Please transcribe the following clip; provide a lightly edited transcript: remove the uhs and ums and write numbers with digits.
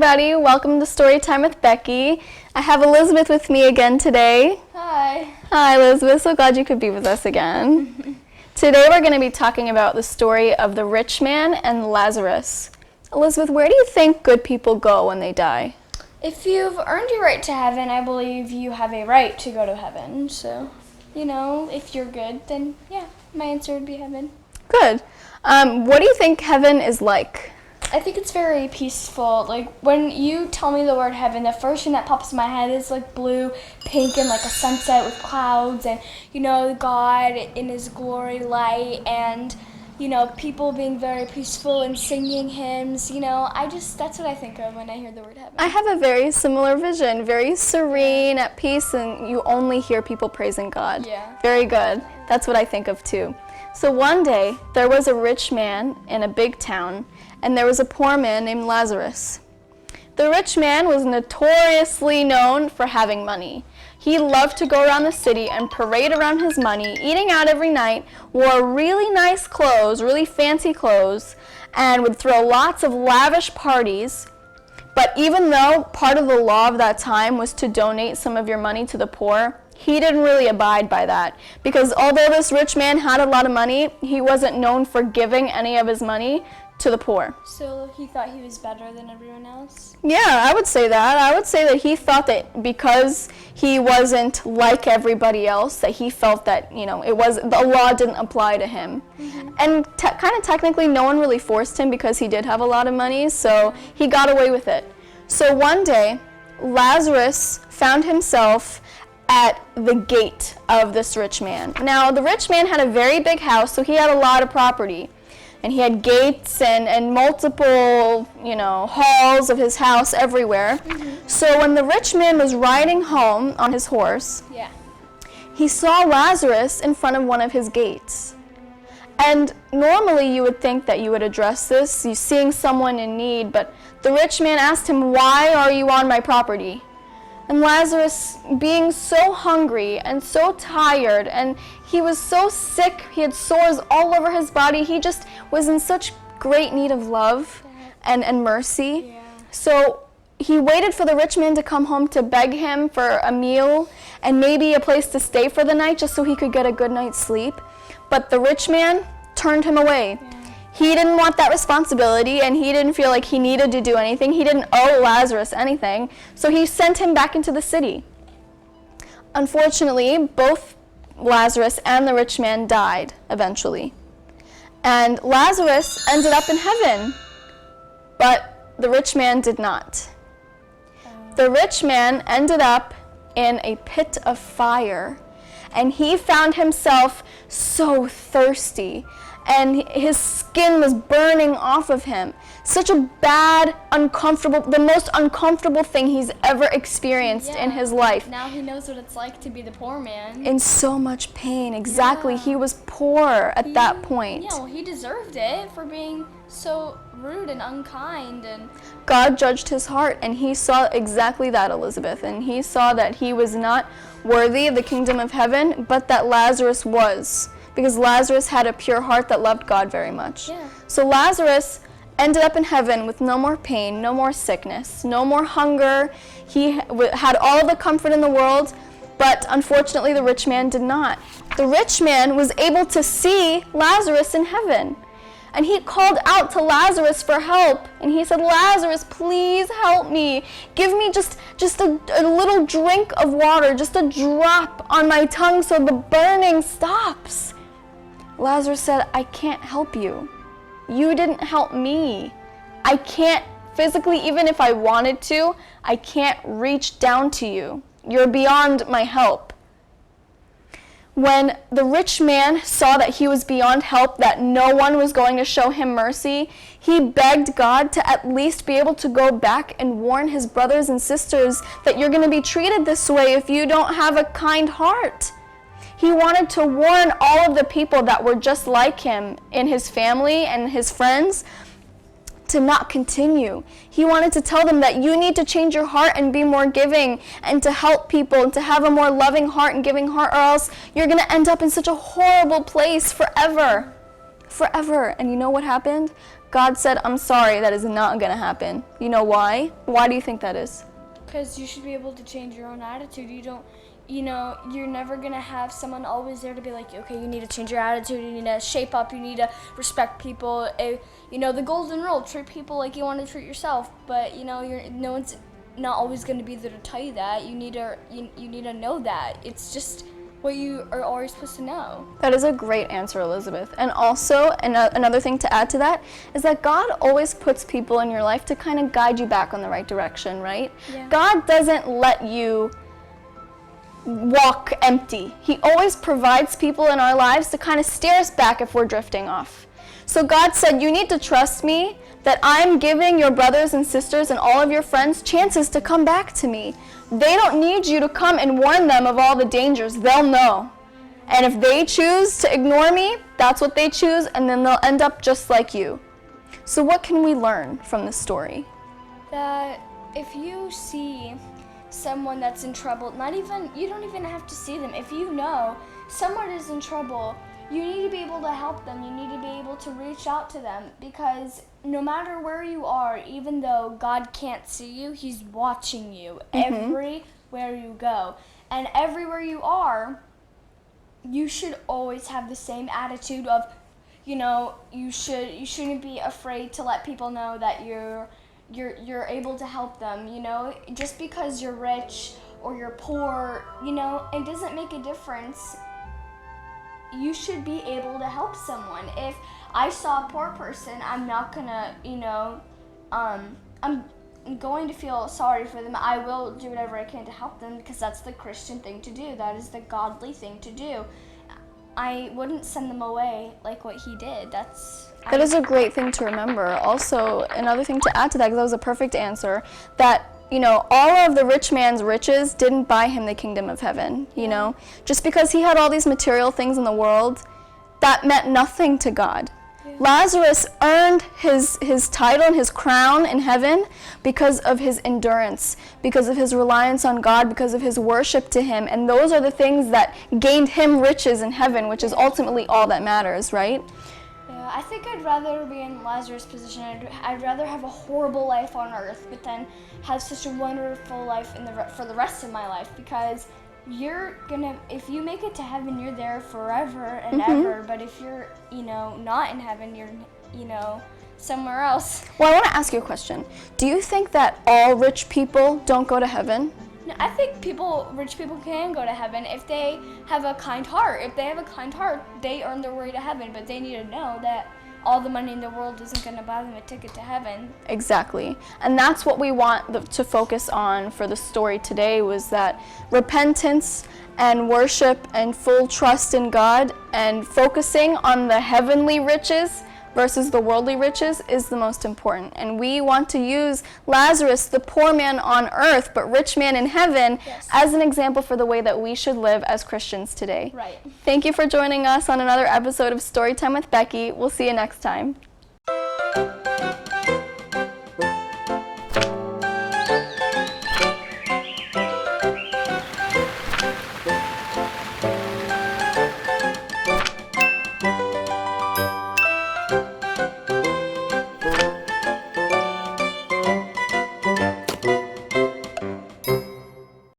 everybody. Welcome to Storytime with Becky. I have Elizabeth with me again today. Hi. Hi, Elizabeth. So glad you could be with us again. Today we're going to be talking about the story of the Rich Man and Lazarus. Elizabeth, where do you think good people go when they die? If you've earned your right to heaven, I believe you have a right to go to heaven. So, if you're good, then yeah, my answer would be heaven. Good. What do you think heaven is like? I think it's very peaceful. Like, when you tell me the word heaven, the first thing that pops in my head is like blue, pink, and like a sunset with clouds, and God in his glory light, and people being very peaceful and singing hymns. That's what I think of when I hear the word heaven. I have a very similar vision, very serene, at peace, and you only hear people praising God. Yeah. Very good. That's what I think of too. So one day, there was a rich man in a big town, and there was a poor man named Lazarus. The rich man was notoriously known for having money. He loved to go around the city and parade around his money, eating out every night, wore really nice clothes, really fancy clothes, and would throw lots of lavish parties. But even though part of the law of that time was to donate some of your money to the poor, he didn't really abide by that, because although this rich man had a lot of money, he wasn't known for giving any of his money to the poor. So he thought he was better than everyone else? Yeah, I would say that. I would say that he thought that because he wasn't like everybody else, that he felt that, the law didn't apply to him. Mm-hmm. And kind of technically, no one really forced him because he did have a lot of money, so he got away with it. So one day, Lazarus found himself at the gate of this rich man. Now, the rich man had a very big house, so he had a lot of property. And he had gates and multiple, halls of his house everywhere. Mm-hmm. So when the rich man was riding home on his horse, he saw Lazarus in front of one of his gates. And normally you would think that you would address this, you seeing someone in need, but the rich man asked him, "Why are you on my property?" And Lazarus, being so hungry and so tired, and he was so sick, he had sores all over his body, he just was in such great need of love and mercy. Yeah. So he waited for the rich man to come home to beg him for a meal and maybe a place to stay for the night just so he could get a good night's sleep. But the rich man turned him away. Yeah. He didn't want that responsibility, and he didn't feel like he needed to do anything. He didn't owe Lazarus anything, so he sent him back into the city. Unfortunately, both Lazarus and the rich man died eventually. And Lazarus ended up in heaven, but the rich man did not. The rich man ended up in a pit of fire, and he found himself so thirsty, and his skin was burning off of him. Such a bad, the most uncomfortable thing he's ever experienced in his life. Now he knows what it's like to be the poor man. In so much pain, exactly. Yeah. He was poor at that point. Yeah, well, he deserved it for being so rude and unkind. And God judged his heart, and he saw exactly that, Elizabeth. And he saw that he was not worthy of the kingdom of heaven, but that Lazarus was, because Lazarus had a pure heart that loved God very much. Yeah. So Lazarus ended up in heaven with no more pain, no more sickness, no more hunger. He had all the comfort in the world, but unfortunately the rich man did not. The rich man was able to see Lazarus in heaven, and he called out to Lazarus for help, and he said, "Lazarus, please help me. Give me just a little drink of water, just a drop on my tongue so the burning stops." Lazarus said, "I can't help you. You didn't help me. I can't physically, even if I wanted to, I can't reach down to you. You're beyond my help." When the rich man saw that he was beyond help, that no one was going to show him mercy, he begged God to at least be able to go back and warn his brothers and sisters that you're going to be treated this way if you don't have a kind heart. He wanted to warn all of the people that were just like him in his family and his friends to not continue. He wanted to tell them that you need to change your heart and be more giving and to help people and to have a more loving heart and giving heart, or else you're going to end up in such a horrible place forever. Forever. And you know what happened? God said, I'm sorry, that is not going to happen. You know why? Why do you think that is? Because you should be able to change your own attitude. You don't, you're never going to have someone always there to be like, okay, you need to change your attitude, you need to shape up, you need to respect people. The golden rule, treat people like you want to treat yourself. But, no one's not always going to be there to tell you that. You need to know that. It's just what you are always supposed to know. That is a great answer, Elizabeth. And also, another thing to add to that is that God always puts people in your life to kind of guide you back on the right direction, right? Yeah. God doesn't let you walk empty. He always provides people in our lives to kind of steer us back if we're drifting off. So God said, you need to trust me that I'm giving your brothers and sisters and all of your friends chances to come back to me. They don't need you to come and warn them of all the dangers. They'll know. And if they choose to ignore me, that's what they choose, and then they'll end up just like you. So what can we learn from this story? That if you see someone that's in trouble, you don't even have to see them. If you know someone is in trouble, you need to be able to help them. You need to be able to reach out to them, because no matter where you are, even though God can't see you, He's watching you everywhere you go. And everywhere you are, you should always have the same attitude of, you shouldn't be afraid to let people know that you're able to help them. Just because you're rich or you're poor, it doesn't make a difference. You should be able to help someone. If I saw a poor person, I'm not gonna, I'm going to feel sorry for them. I will do whatever I can to help them, because that's the Christian thing to do. That is the godly thing to do. I wouldn't send them away like what he did. That is a great thing to remember. Also, another thing to add to that, because that was a perfect answer, that all of the rich man's riches didn't buy him the kingdom of heaven, Just because he had all these material things in the world, that meant nothing to God. Yeah. Lazarus earned his title and his crown in heaven because of his endurance, because of his reliance on God, because of his worship to Him. And those are the things that gained him riches in heaven, which is ultimately all that matters, right? I think I'd rather be in Lazarus' position. I'd rather have a horrible life on earth, but then have such a wonderful life for the rest of my life, because if you make it to heaven, you're there forever and ever. But if you're, not in heaven, you're, somewhere else. Well, I want to ask you a question. Do you think that all rich people don't go to heaven? I think rich people can go to heaven if they have a kind heart. If they have a kind heart, they earn their way to heaven, but they need to know that all the money in the world isn't going to buy them a ticket to heaven. Exactly. And that's what we want to focus on for the story today, was that repentance and worship and full trust in God and focusing on the heavenly riches versus the worldly riches is the most important. And we want to use Lazarus, the poor man on earth, but rich man in heaven, as an example for the way that we should live as Christians today. Right. Thank you for joining us on another episode of Storytime with Becky. We'll see you next time.